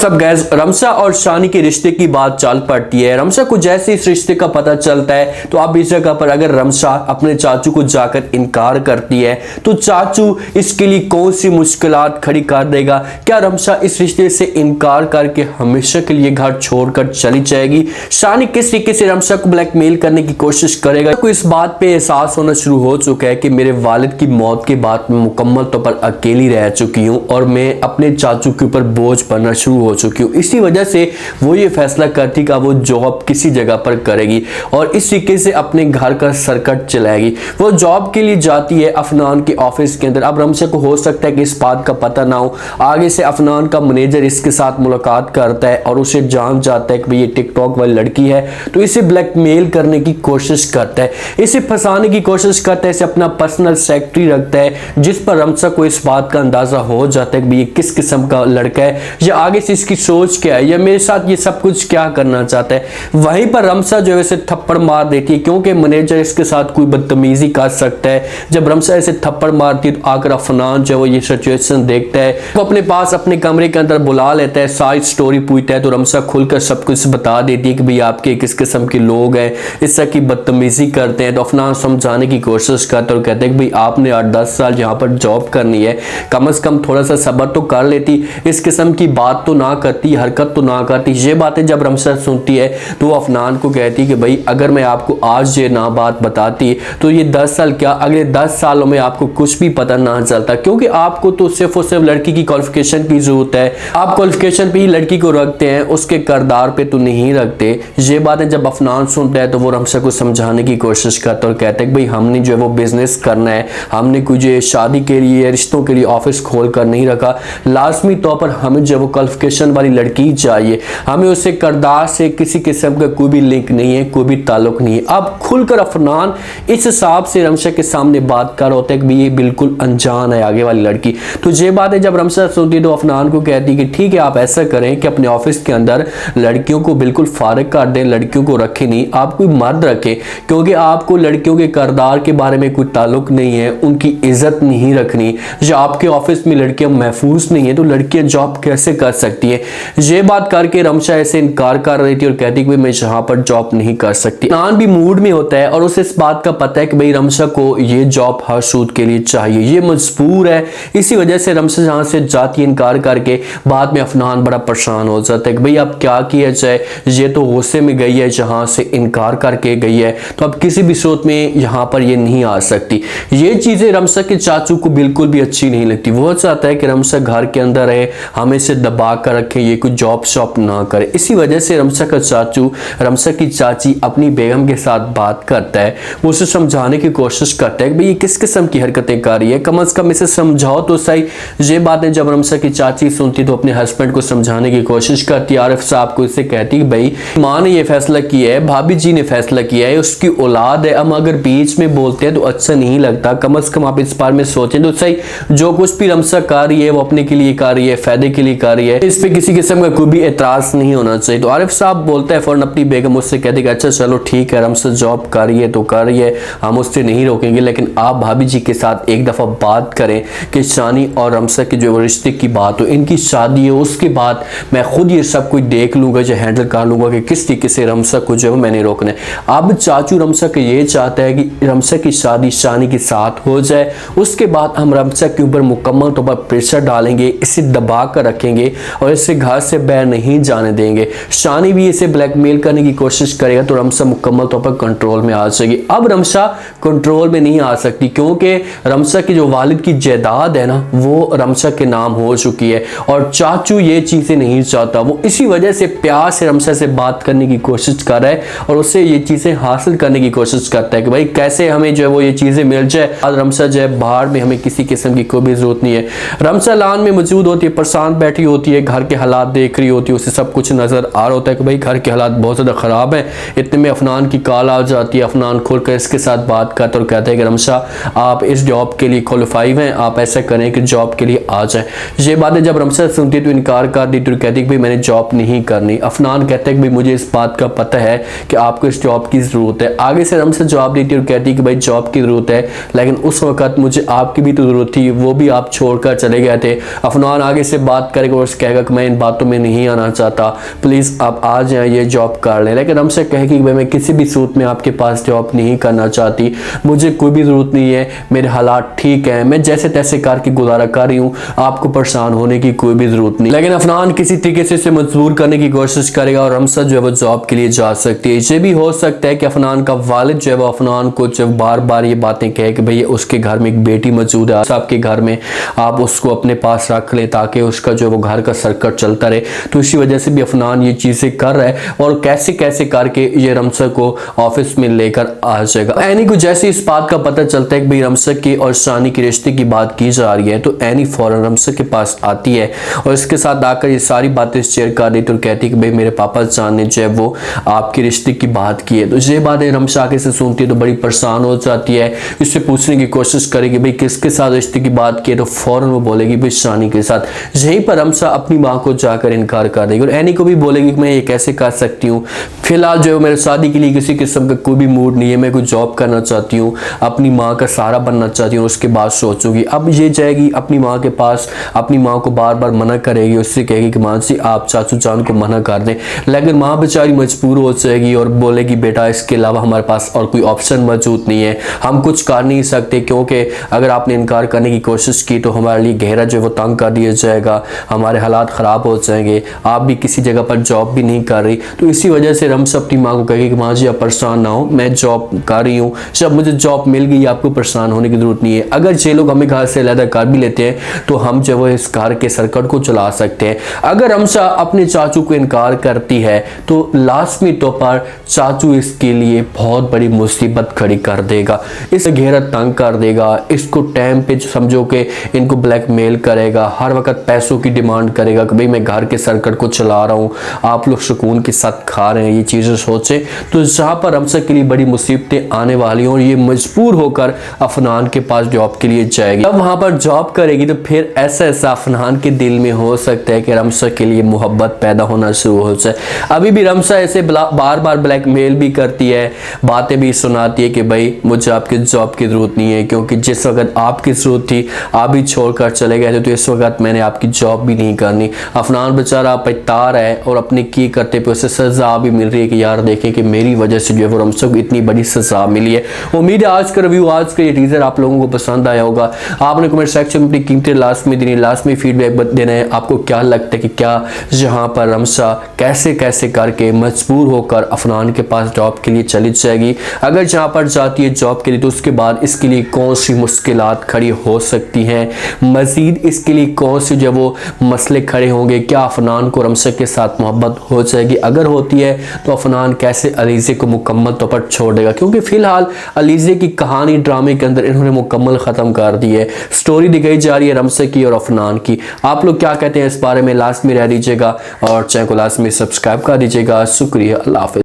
WhatsApp guys, Ramsha और शानी के रिश्ते की बात चल पड़ती है। रमशा को जैसे इस रिश्ते का पता चलता है तो अब इस जगह पर अगर रमशा अपने चाचू को जाकर इनकार करती है तो चाचू इसके लिए कौन सी मुश्किलात खड़ी कर देगा। क्या रमशा इस रिश्ते से इनकार करके हमेशा के लिए घर छोड़कर चली जाएगी? शानी किस तरीके से रमशा को ब्लैकमेल करने की कोशिश करेगा? को इस बात पे एहसास होना शुरू हो चुका है कि मेरे वालिद की मौत के बाद मैं मुकम्मल तौर पर अकेली रह चुकी हूँ और मैं अपने चाचू के ऊपर बोझ बनना शुरू हो चुकी हूँ। इसी वजह से वो ये फैसला करती कि वो जॉब किसी जगह पर करेगी और इस तरीके से अपने घर का सर्कट चलाएगी। वो जॉब के लिए जाती है अफनान के ऑफिस के अंदर। अब रमशा को हो सकता है कि इस बात का पता ना हो, आगे से अफनान का मैनेजर इसके साथ मुलाकात करता है और उसे जान जाता है कि ये टिकटॉक वाली लड़की है, तो इसे ब्लैकमेल करने की कोशिश करता है, इसे फंसाने की कोशिश करता है, इसे अपना पर्सनल सेक्रेटरी रखता है, जिस पर रमशा को इस बात का अंदाजा हो जाता है कि ये किस किस्म का लड़का है या आगे से इसकी सोच क्या है या मेरे साथ ये सब कुछ क्या करना चाहता है। वहीं पर रमशा जो है इसे थप्पड़ मार देती है क्योंकि मैनेजर इसके साथ कोई बदतमीजी कर सकता है। जब रमशा इसे थप्पड़ मारती है तो आकर अफनान जो है वो ये सिचुएशन देखता है, वो अपने पास अपने कमरे के अंदर बुला लेता है, सारी स्टोरी पूछता है तो रमशा खुलकर सब कुछ बता देती है कि भाई आपके किस किस्म के लोग हैं, इस तरह की बदतमीजी करते हैं। तो अफनान समझाने की कोशिश करता है और कहते हैं कि भाई आपने 8-10 साल यहाँ पर जॉब करनी है, कम से कम थोड़ा सा सब्र तो कर लेती, इस किस्म की बात तो ना करती, हरकत तो ना करती। ये बातें जब रमशा सुनती है तो वो अफनान को कहती है कि भाई अगर मैं आपको आज ये ना बात बताती तो ये 10 साल क्या अगले 10 सालों में आपको कुछ भी पता ना चलता, क्योंकि आपको तो सिर्फ और सिर्फ लड़की की क्वालिफिकेशन की जरूरत है, आप क्वालिफिकेशन पे ही लड़की को रखते हैं, उसके किरदार पे तो नहीं रखते। ये बातें जब अफनान सुनता है तो वो रमशा को समझाने की कोशिश करता है और कहता है कि भाई हमने जो है वो बिजनेस करना है, हमने कुछ शादी के लिए रिश्तों के लिए ऑफिस खोल कर नहीं रखा, लाजमी तौर पर हमें जो वो क्वालिफिकेशन वाली लड़की चाहिए, हमें उससे किरदार से किसी किस्म का कोई भी लिंक नहीं है, कोई भी ताल्लुक नहीं है। अब खुलकर अफनान इस हिसाब से रमशा के सामने बात कर होता है कि ये बिल्कुल अनजान है आगे वाली लड़की। तो ये बातें जब रमशा सुनती है तो अफनान को कहती है कि ठीक है आप ऐसा करें कि अपने ऑफिस के अंदर लड़कियों को बिल्कुल फारिग कर दें, लड़कियों को रखें नहीं, आप कोई मर्द रखें, क्योंकि आपको लड़कियों के किरदार के बारे में कोई ताल्लुक नहीं है, उनकी इज्जत नहीं रखनी। या आपके ऑफिस में लड़कियां महफूज नहीं है तो लड़कियां जॉब कैसे कर सकती है। ये बात करके रमशा ऐसे इनकार कर रही थी और कहती कि मैं यहाँ पर जॉब नहीं कर सकती। नान भी मूड में होता है और उसे इस बात का पता है कि भाई रमशा को ये जॉब हर सूद के लिए चाहिए, ये मजबूर है। इसी वजह से रमशा जहाँ से जाती इनकार करके, बाद में अफनान बड़ा परेशान हो जाता है कि भाई अब क्या किया जाए, ये तो गुस्से में गई है, जहाँ से इनकार करके गई है तो अब किसी भी सूरत में यहाँ पर ये नहीं आ सकती। ये चीजें रमशा के चाचू को बिल्कुल भी अच्छी नहीं लगती। वो चाहता है कि रमशा घर के अंदर रहे, हमें से दबा कर रखे, ये कोई जॉब शॉप ना करे। इसी वजह से रमशा का चाचू रमशा की चाची अपनी बेगम के साथ बात करता है, वो उसे समझाने की कोशिश करता है कि भाई ये किस किस्म की हरकतें कर रही है, कम से कम इसे समझाओ तो सही। ये बातें जब रमशा की चाची सुनती तो अपने हस्बैंड को समझाने की कोशिश करती, आरिफ साहब को इससे कहती कि भाई माँ ने ये फैसला किया है, भाभी जी ने फैसला किया है, उसकी औलाद है, हम अगर बीच में बोलते हैं तो अच्छा नहीं लगता, कम से कम आप इस बारे में सोचें तो सही। जो कुछ भी रमशा कर रही है वो अपने के लिए कर रही है, फायदे के लिए कर रही है, इस पे किसी किस्म का कोई भी एतराज नहीं होना चाहिए। तो आरिफ साहब बोलता है फौरन अपनी बेगम उससे कहते कि अच्छा चलो ठीक है, रमशा जॉब कर रही है तो कर रही है, हम उससे नहीं रोकेंगे, लेकिन आप भाभी जी के साथ एक दफा बात करें कि शानी और रमशा के जो रिश्ते की बात हो, इनकी शादी है, उसके बाद मैं खुद ये सब कुछ देख लूंगा, जो हैंडल कर लूंगा कि किस तरीके से रमशा को जो है मैंने रोकना है। अब चाचू रमशा के ये चाहता है कि रमशा की शादी शानी के साथ हो जाए, उसके बाद हम रमशा के ऊपर मुकम्मल तौर पर प्रेशर डालेंगे, इसे दबा कर रखेंगे और इसे घर से बाहर नहीं जाने देंगे। शानी भी इसे ब्लैकमेल करने की कोशिश करेगा तो रमशा मुकम्मल तौर पर कंट्रोल में आ जाएगी। अब रमशा कंट्रोल में नहीं आ सकती क्योंकि रमशा की जो वालिद की जायदाद है ना वो रमशा के नाम हो चुकी है और चाचू ये चीजें नहीं चाहता। वो इसी वजह से प्यार से रमशा से बात करने की कोशिश कर रहा है और उससे ये चीजें हासिल करने की कोशिश करता है कि भाई कैसे हमें जो है वो ये चीजें मिल जाए। आज रमशा जो है बाहर में, हमें किसी किस्म की कोई भी जरूरत नहीं है। रमशा लान में मौजूद होती है, परेशान बैठी होती है, घर के हालात देख रही होती है, उसे सब कुछ नजर आ रहा होता है कि भाई घर के हालात बहुत ज्यादा खराब है। इतने में अफनान की कॉल आ जाती है, अफनान खुलकर इसके साथ बात करता और कहता है कि रमशा आप इस जॉब के लिए क्वालिफाइड हैं, आप ऐसा करें कि जॉब के लिए आ जाए। ये बातें जब रमशा सुनती तो इनकार कर दी, तो कहती कि भाई मैंने जॉब नहीं करनी। अफनान कहते हैं कि भाई मुझे इस बात का पता है कि आपको इस जॉब की जरूरत है। आगे से रमशा जवाब देती और कहती कि भाई जॉब की जरूरत है, लेकिन उस मुझे आपकी भी तो जरूरत थी, वो भी आप छोड़कर चले गए थे। अफनान आगे से बात करेगा और कहेगा कि मैं इन बातों में नहीं आना चाहता, प्लीज़ आप आ जाए, ये जॉब कर लें। लेकिन रमशा कहे कि भाई मैं किसी भी सूरत में आपके पास जॉब नहीं करना चाहती, मुझे कोई भी ज़रूरत नहीं है, मेरे हालात ठीक है, मैं जैसे तैसे करके गुजारा कर रही हूँ, आपको परेशान होने की कोई भी ज़रूरत नहीं। लेकिन अफनान किसी तरीके से इसे मजबूर करने की कोशिश करेगा और रमशा जो है वो जॉब के लिए जा सकती है। ये भी हो सकता है कि अफनान का वालिद जो है वो अफनान को जब बार बार ये बातें कहे कि भाई उसके घर में एक बेटी मौजूद है, आपके घर में आप उसको अपने पास रख ले ताकि उसका जो वो घर का सर्कट चलता रहे, तो इसी वजह से भी अफनान ये चीज़ें कर रहा है और कैसे कैसे करके ये रमशा को ऑफिस में लेकर आ जाएगा। एनी को जैसे इस बात का पता चलता है कि भाई रमशा की और शानी के रिश्ते की बात की जा रही है, तो एनी फौरन रमशा के पास आती है और इसके साथ आकर ये सारी बातें शेयर कर रही, तो कहती है कि भाई मेरे पापा जान ने जो है वो आपके रिश्ते की बात की है। तो ये बातें रमशा आगे से सुनती है तो बड़ी परेशान हो जाती है, इससे पूछने की कोशिश करेगी भाई किसके साथ रिश्ते की बात की है, तो फौरन वो बोलेगी भाई शानी के साथ। यहीं पर रमशा अपनी माँ को जाकर इनकार कर देगी और एनी को भी बोलेगी कि मैं ये कैसे कर सकती हूँ, फिलहाल जो है मेरे शादी के लिए किसी किस्म का कोई भी मूड नहीं है, मैं कोई जॉब करना चाहती हूँ, अपनी माँ का सहारा बनना चाहती हूँ, उसके बाद सोचूंगी। अब ये जाएगी अपनी माँ के पास, अपनी माँ को बार बार मना करेगी, उससे कहेगी कि माँ जी आप चाचू जान को मना कर दें, लेकिन माँ बेचारी मजबूर हो जाएगी और बोलेगी बेटा इसके अलावा हमारे पास और कोई ऑप्शन मौजूद नहीं है, हम कुछ कर नहीं सकते, क्योंकि अगर आपने इनकार करने की कोशिश की तो हमारे लिए गहरा जो वो तंग कर दिया जाएगा, हमारे हालात ख़राब हो जाएंगे, आप भी किसी जगह पर जॉब भी नहीं कर रही। तो इसी वजह से रमशा अपनी माँ को कहेगी कि माँ जी आप परेशान ना हो, मैं जॉब कर रही हूँ, जब मुझे जॉब मिल गई आपको परेशान होने की ज़रूरत नहीं है। अगर ये लोग हमें घर से अलग कर भी लेते हैं तो हम जो वो इस घर के सर्कट को चला सकते हैं। अगर रमशा अपने चाचू को इनकार करती है तो लाजमी तौर पर चाचू इसके लिए बहुत बड़ी मुसीबत खड़ी कर देगा, इसे घेरा तंग कर देगा, इसको टाइम पे समझो कि इनको ब्लैकमेल करेगा, हर वक्त पैसों की डिमांड करेगा कि भाई मैं घर के सर्कट को चला रहा हूँ, आप लोग सुकून के साथ खा रहे हैं, ये चीज़ें सोचें। तो जहाँ पर रमशा के लिए बड़ी मुसीबतें आने वाली हैं और ये मजबूर होकर अफनान के पास जॉब के लिए जाएगी। जब वहाँ पर जॉब करेगी तो फिर ऐसा ऐसा अफनान के दिल में हो सकता है कि रमशा के लिए मोहब्बत पैदा होना शुरू हो जाए। अभी भी रमशा ऐसे बार बार ब्लैकमेल भी करती है, बातें भी सुनाती है कि भाई मुझे आपकी जॉब की ज़रूरत नहीं है, क्योंकि जिस वक्त आपकी ज़रूरत थी आप भी छोड़कर चले गए थे, तो इस वक्त मैंने आपकी जॉब भी नहीं करनी। अफनान बेचारा पछतार है और अपने की करते पे उसे सज़ा भी मिल रही है कि यार देखें कि मेरी वजह से जो है वो रमशा को इतनी बड़ी सज़ा मिली है। उम्मीद है आज का रिव्यू, आज का ये टीजर आप लोगों को पसंद आया होगा। आपने कमेंट सेक्शन में अपनी कीमती लास्ट में देनी, लास्ट में फीडबैक देना है, आपको क्या लगता है कि क्या यहाँ पर रमशा कैसे कैसे करके मजबूर होकर अफनान के पास जॉब के लिए चली जाएगी। अगर जहाँ पर जाती है जॉब के लिए तो उसके बाद इसके लिए कौन सी मुश्किलात खड़ी हो सकती हैं, मजीद इसके लिए कौन से जो वो मसले खड़े होंगे, क्या अफनान को रमशा के साथ मोहब्बत हो जाएगी, अगर होती है तो अफनान कैसे अलीज़े को मुकम्मल तौर पर छोड़ देगा, क्योंकि फिलहाल अलीज़े की कहानी ड्रामे के अंदर इन्होंने मुकम्मल ख़त्म कर दी है, स्टोरी दिखाई जा रही है रमशा की और अफनान की। आप लोग क्या कहते हैं इस बारे में लास्ट में रह दीजिएगा और चैनल को लास्ट में सब्सक्राइब कर दीजिएगा। शुक्रिया, अल्लाह हाफ़िज़।